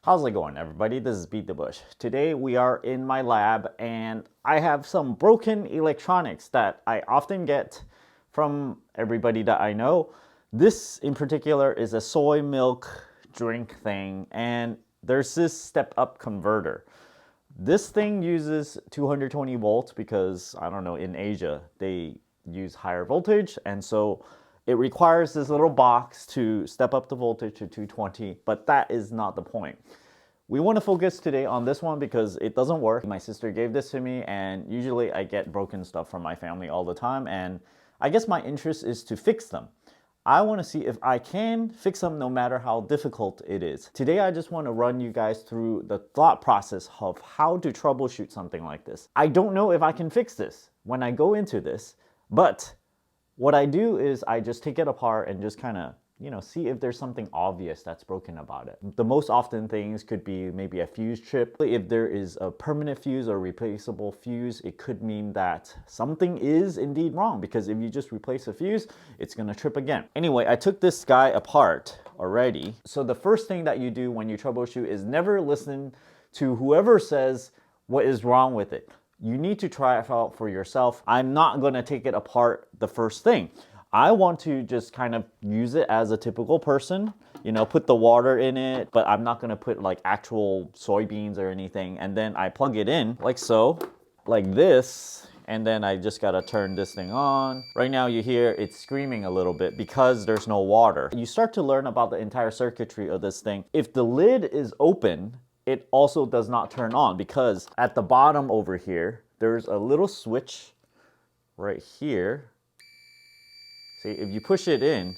How's it going, everybody? This is BeatTheBush. Today we are in my lab and I have some broken electronics that I often get from everybody that I know. This in particular is a soy milk drink thing, and there's this step-up converter. This thing uses 220 volts because, I don't know, in Asia they use higher voltage, and so it requires this little box to step up the voltage to 220, but that is not the point. We want to focus today on this one because it doesn't work. My sister gave this to me, and usually I get broken stuff from my family all the time, and I guess my interest is to fix them. I want to see if I can fix them no matter how difficult it is. Today I just want to run you guys through the thought process of how to troubleshoot something like this. I don't know if I can fix this when I go into this, but what I do is I just take it apart and just kind of, see if there's something obvious that's broken about it. The most often things could be maybe a fuse chip. If there is a permanent fuse or replaceable fuse, it could mean that something is indeed wrong, because if you just replace a fuse, it's gonna trip again. Anyway, I took this guy apart already. So the first thing that you do when you troubleshoot is never listen to whoever says what is wrong with it. You need to try it out for yourself. I'm not gonna take it apart the first thing. I want to just kind of use it as a typical person, put the water in it, but I'm not gonna put like actual soybeans or anything. And then I plug it in like so, like this, and then I just gotta turn this thing on. Right now you hear it's screaming a little bit because there's no water. You start to learn about the entire circuitry of this thing. If the lid is open, it also does not turn on, because at the bottom over here, there's a little switch right here. See, if you push it in,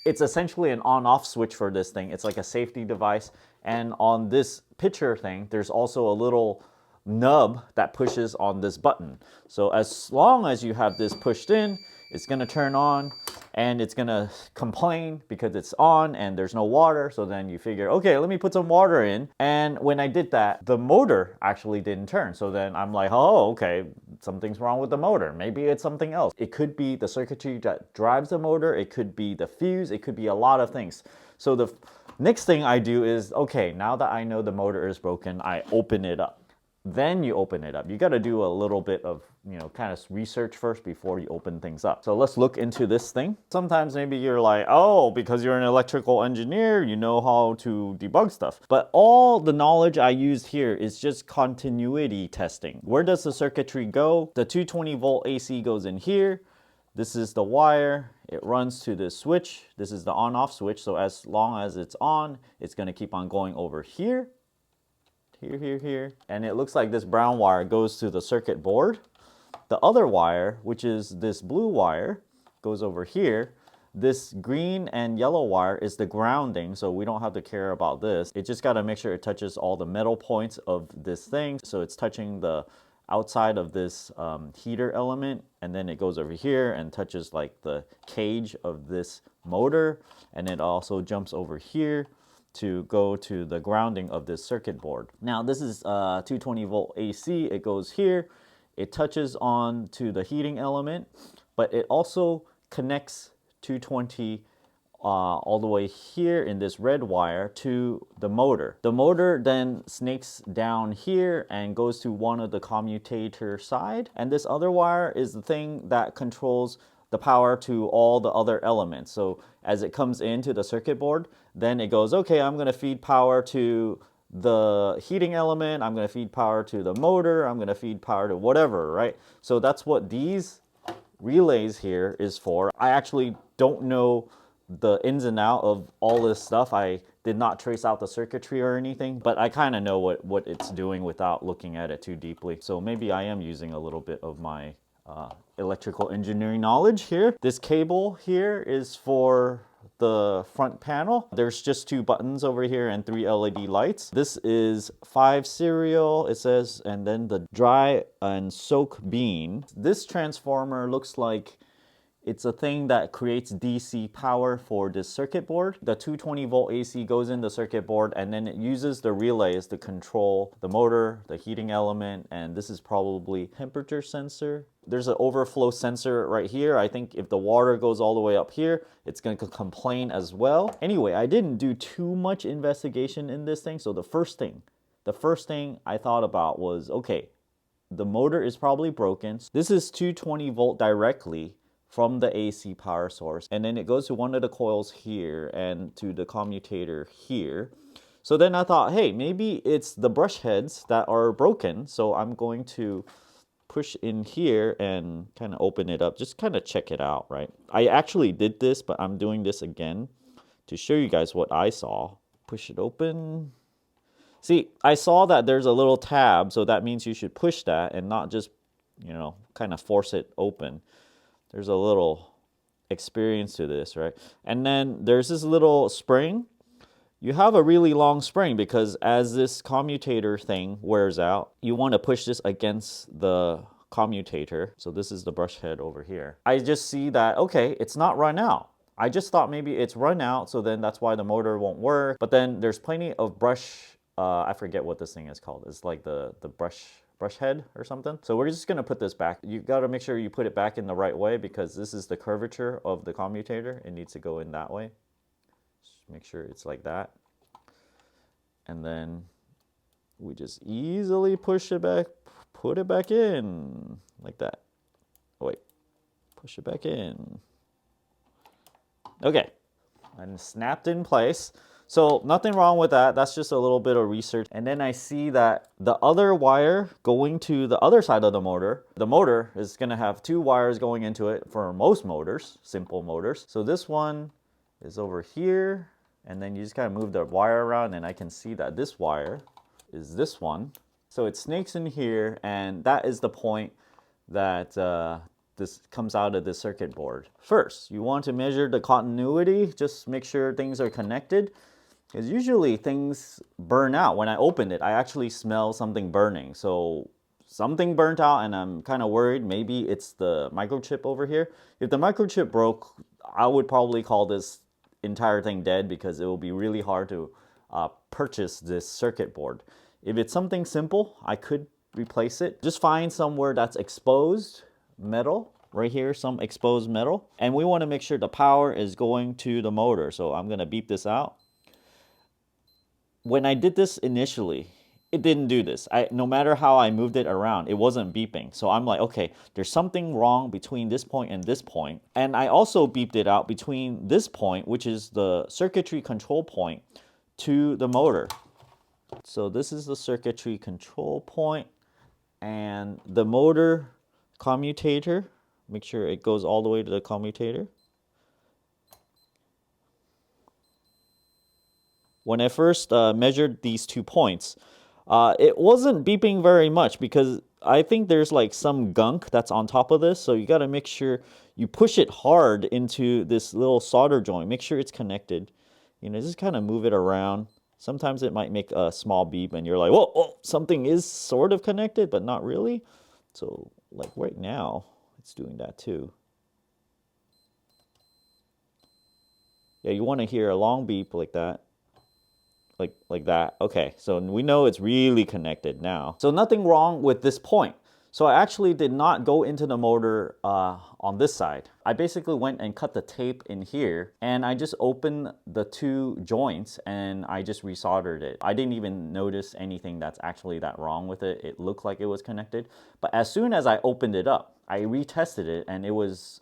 it's essentially an on-off switch for this thing. It's like a safety device. And on this picture thing, there's also a little nub that pushes on this button. So as long as you have this pushed in, it's gonna turn on, and it's gonna complain because it's on and there's no water. So then you figure, okay, let me put some water in. And when I did that, the motor actually didn't turn. So then I'm like, oh, okay, something's wrong with the motor. Maybe it's something else. It could be the circuitry that drives the motor. It could be the fuse. It could be a lot of things. So the next thing I do is, okay, now that I know the motor is broken, I open it up. Then you open it up. You got to do a little bit of, kind of research first before you open things up. So let's look into this thing. Sometimes maybe you're like, oh, because you're an electrical engineer, you know how to debug stuff. But all the knowledge I used here is just continuity testing. Where does the circuitry go? The 220 volt AC goes in here. This is the wire. It runs to this switch. This is the on-off switch. So as long as it's on, it's going to keep on going over here. Here. And it looks like this brown wire goes to the circuit board. The other wire, which is this blue wire, goes over here. This green and yellow wire is the grounding, so we don't have to care about this. It just got to make sure it touches all the metal points of this thing. So it's touching the outside of this heater element, and then it goes over here and touches like the cage of this motor, and it also jumps over here to go to the grounding of this circuit board. Now this is 220 volt AC. It goes here, it touches on to the heating element, but it also connects 220 all the way here in this red wire to the motor. The motor then snakes down here and goes to one of the commutator side, and this other wire is the thing that controls the power to all the other elements. So as it comes into the circuit board, then it goes, okay, I'm going to feed power to the heating element, I'm going to feed power to the motor, I'm going to feed power to whatever, right? So that's what these relays here is for. I actually don't know the ins and out of all this stuff. I did not trace out the circuitry or anything, but I kind of know what it's doing without looking at it too deeply. So maybe I am using a little bit of my electrical engineering knowledge here. This cable here is for the front panel. There's just 2 buttons over here and 3 LED lights. This is 5 serial, it says, and then the dry and soak bean. This transformer looks like It's a thing that creates DC power for this circuit board. The 220 volt AC goes in the circuit board, and then it uses the relays to control the motor, the heating element, and this is probably temperature sensor. There's an overflow sensor right here. I think if the water goes all the way up here, it's going to complain as well. Anyway, I didn't do too much investigation in this thing. So the first thing I thought about was, okay, the motor is probably broken. This is 220 volt directly from the AC power source, and then it goes to one of the coils here and to the commutator here. So then I thought, hey, maybe it's the brush heads that are broken. So I'm going to push in here and kind of open it up, just kind of check it out, right? I actually did this, but I'm doing this again to show you guys what I saw. Push it open. See, I saw that there's a little tab, so that means you should push that and not just, you know, kind of force it open. There's a little experience to this, right? And then there's this little spring. You have a really long spring because as this commutator thing wears out, you want to push this against the commutator. So this is the brush head over here. I just see that, okay, it's not run out. I just thought maybe it's run out, so then that's why the motor won't work. But then there's plenty of brush, I forget what this thing is called. It's like the brush head or something. So we're just gonna put this back. You gotta make sure you put it back in the right way because this is the curvature of the commutator. It needs to go in that way. Just make sure it's like that. And then we just easily push it back, put it back in like that. Oh, wait, push it back in. Okay, and snapped in place. So nothing wrong with that. That's just a little bit of research. And then I see that the other wire going to the other side of the motor is going to have two wires going into it for most motors, simple motors. So this one is over here, and then you just kind of move the wire around, and I can see that this wire is this one. So it snakes in here, and that is the point that this comes out of the circuit board. First, you want to measure the continuity. Just make sure things are connected. Because usually things burn out. When I opened it, I actually smell something burning. So something burnt out and I'm kind of worried. Maybe it's the microchip over here. If the microchip broke, I would probably call this entire thing dead because it will be really hard to purchase this circuit board. If it's something simple, I could replace it. Just find somewhere that's exposed metal. Right here, some exposed metal. And we want to make sure the power is going to the motor. So I'm going to beep this out. When I did this initially, it didn't do this. No matter how I moved it around, it wasn't beeping. So I'm like, okay, there's something wrong between this point and this point. And I also beeped it out between this point, which is the circuitry control point, to the motor. So this is the circuitry control point, and the motor commutator, make sure it goes all the way to the commutator. When I first measured these 2 points, it wasn't beeping very much because I think there's like some gunk that's on top of this. So you got to make sure you push it hard into this little solder joint. Make sure it's connected. You know, just kind of move it around. Sometimes it might make a small beep and you're like, whoa, whoa, something is sort of connected, but not really. So like right now, it's doing that too. Yeah, you want to hear a long beep like that. Like that. Okay, so we know it's really connected now. So nothing wrong with this point. So I actually did not go into the motor on this side. I basically went and cut the tape in here, and I just opened the 2 joints and I just resoldered it. I didn't even notice anything that's actually that wrong with it. It looked like it was connected. But as soon as I opened it up, I retested it and it was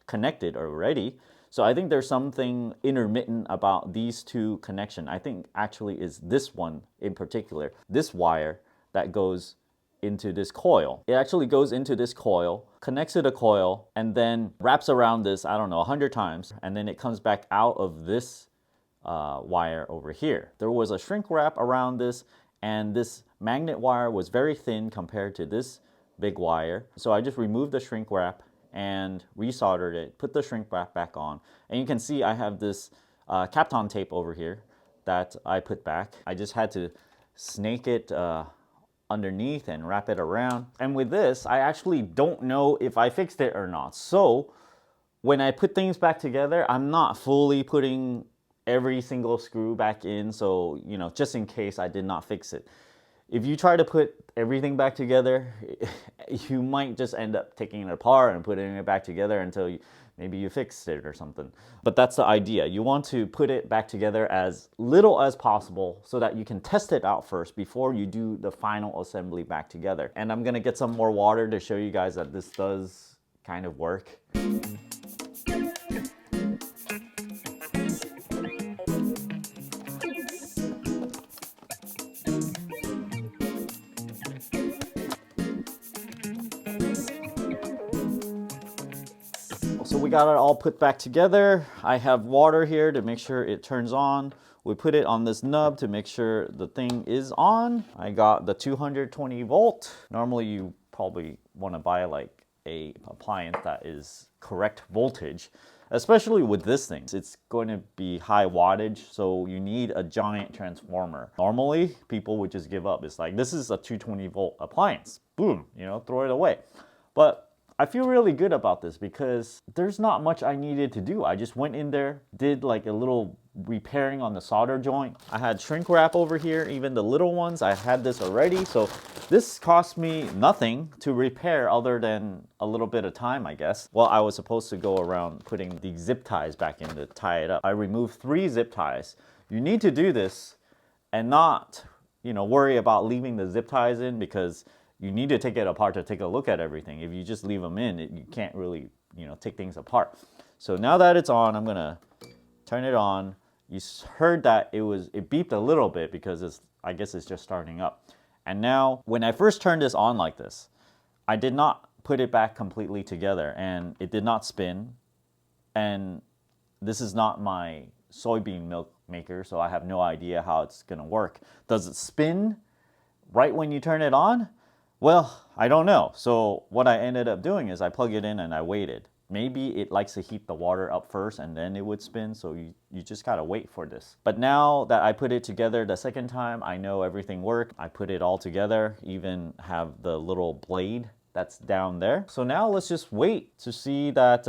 connected already. So I think there's something intermittent about these 2 connections. I think actually is this one in particular, this wire that goes into this coil. It actually goes into this coil, connects to the coil, and then wraps around this, I don't know, 100 times, and then it comes back out of this wire over here. There was a shrink wrap around this, and this magnet wire was very thin compared to this big wire. So I just removed the shrink wrap and resoldered it, put the shrink wrap back on, and you can see I have this Kapton tape over here that I put back. I just had to snake it underneath and wrap it around. And with this, I actually don't know if I fixed it or not. So when I put things back together, I'm not fully putting every single screw back in, so you know, just in case I did not fix it. If you try to put everything back together, you might just end up taking it apart and putting it back together until maybe you fixed it or something. But that's the idea. You want to put it back together as little as possible so that you can test it out first before you do the final assembly back together. And I'm gonna get some more water to show you guys that this does kind of work. So we got it all put back together. I have water here to make sure it turns on. We put it on this nub to make sure the thing is on. I got the 220 volt. Normally you probably want to buy like a appliance that is correct voltage, especially with this thing. It's going to be high wattage, so you need a giant transformer. Normally people would just give up. It's like, this is a 220 volt appliance. Boom, you know, throw it away. But I feel really good about this because there's not much I needed to do. I just went in there, did like a little repairing on the solder joint. I had shrink wrap over here, even the little ones. I had this already. So this cost me nothing to repair other than a little bit of time, I guess. Well, I was supposed to go around putting the zip ties back in to tie it up. I removed 3 zip ties. You need to do this and not, you know, worry about leaving the zip ties in because you need to take it apart to take a look at everything. If you just leave them in, you can't really, you know, take things apart. So now that it's on, I'm gonna turn it on. You heard that it beeped a little bit because I guess it's just starting up. And now, when I first turned this on like this, I did not put it back completely together and it did not spin. And this is not my soybean milk maker, so I have no idea how it's gonna work. Does it spin right when you turn it on? Well, I don't know. So what I ended up doing is I plug it in and I waited. Maybe it likes to heat the water up first and then it would spin, so you just gotta wait for this. But now that I put it together the second time, I know everything worked. I put it all together, even have the little blade that's down there. So now let's just wait to see that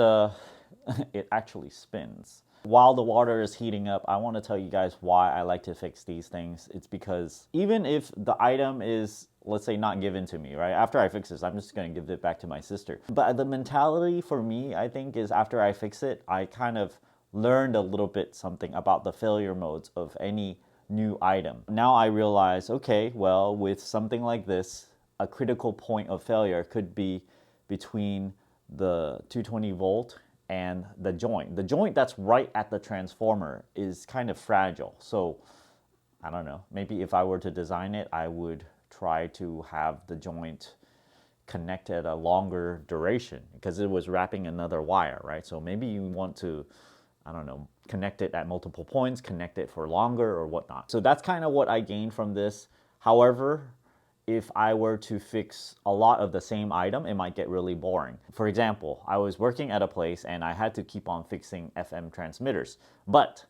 it actually spins. While the water is heating up, I want to tell you guys why I like to fix these things. It's because even if the item is, let's say, not given to me, right? After I fix this, I'm just going to give it back to my sister. But the mentality for me, I think, is after I fix it, I kind of learned a little bit something about the failure modes of any new item. Now I realize, okay, well, with something like this, a critical point of failure could be between the 220 volt and the joint. The joint that's right at the transformer is kind of fragile. So I don't know, maybe if I were to design it, I would try to have the joint connect at a longer duration because it was wrapping another wire, right? So maybe you want to, I don't know, connect it at multiple points, connect it for longer or whatnot. So that's kind of what I gained from this. However, if I were to fix a lot of the same item, it might get really boring. For example, I was working at a place and I had to keep on fixing FM transmitters. But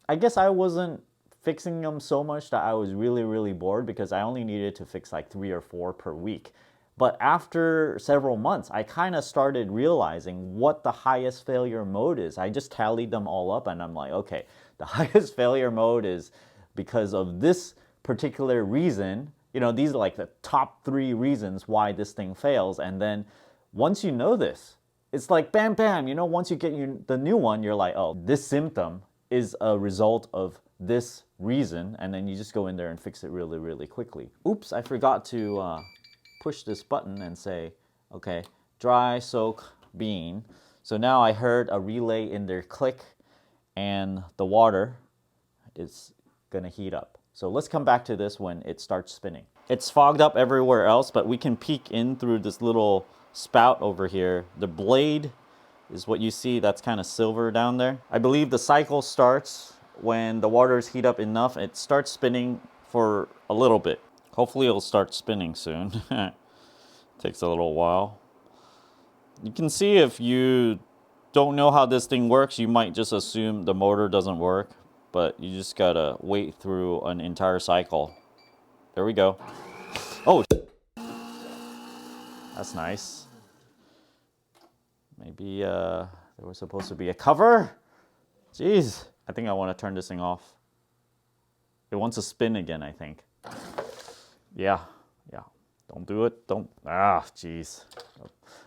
I guess I wasn't fixing them so much that I was really bored because I only needed to fix like 3 or 4 per week. But after several months, I kind of started realizing what the highest failure mode is. I just tallied them all up and I'm like, okay, the highest failure mode is because of this particular reason. You know, these are like the top 3 reasons why this thing fails. And then once you know this, it's like bam, bam, you know, once you get the new one, you're like, oh, this symptom is a result of this reason. And then you just go in there and fix it really quickly. Oops, I forgot to push this button and say, okay, dry, soak, bean. So now I heard a relay in there click and the water is gonna heat up. So let's come back to this when it starts spinning. It's fogged up everywhere else, but we can peek in through this little spout over here. The blade is what you see, that's kind of silver down there. I believe the cycle starts when the waters heat up enough. It starts spinning for a little bit. Hopefully it'll start spinning soon. Takes a little while. You can see if you don't know how this thing works, you might just assume the motor doesn't work. But you just gotta wait through an entire cycle. There we go. Oh, that's nice. Maybe There was supposed to be a cover. Jeez, I think I want to turn this thing off. It wants to spin again, I think. Yeah. Don't do it. Don't. Jeez.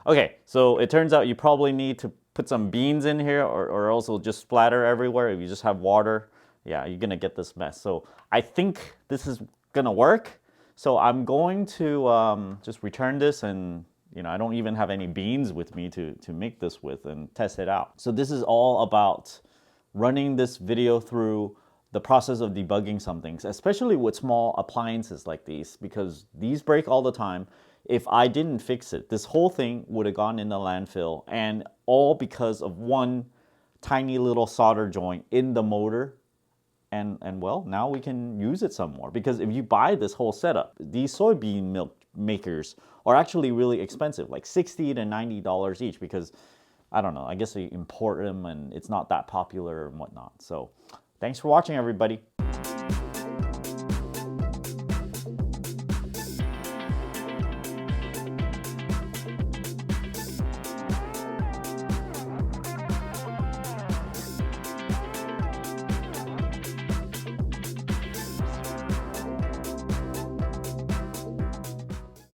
Okay, so it turns out you probably need to put some beans in here or else it'll just splatter everywhere if you just have water. Yeah, you're gonna get this mess. So I think this is gonna work. So I'm going to just return this, and I don't even have any beans with me to make this with and test it out. So this is all about running this video through the process of debugging some things, especially with small appliances like these, because these break all the time. If I didn't fix it, this whole thing would have gone in the landfill, and all because of one tiny little solder joint in the motor. And well, now we can use it some more, because if you buy this whole setup, these soybean milk makers are actually really expensive, like $60 to $90 each, because I don't know, I guess they import them and it's not that popular and whatnot. So thanks for watching, everybody.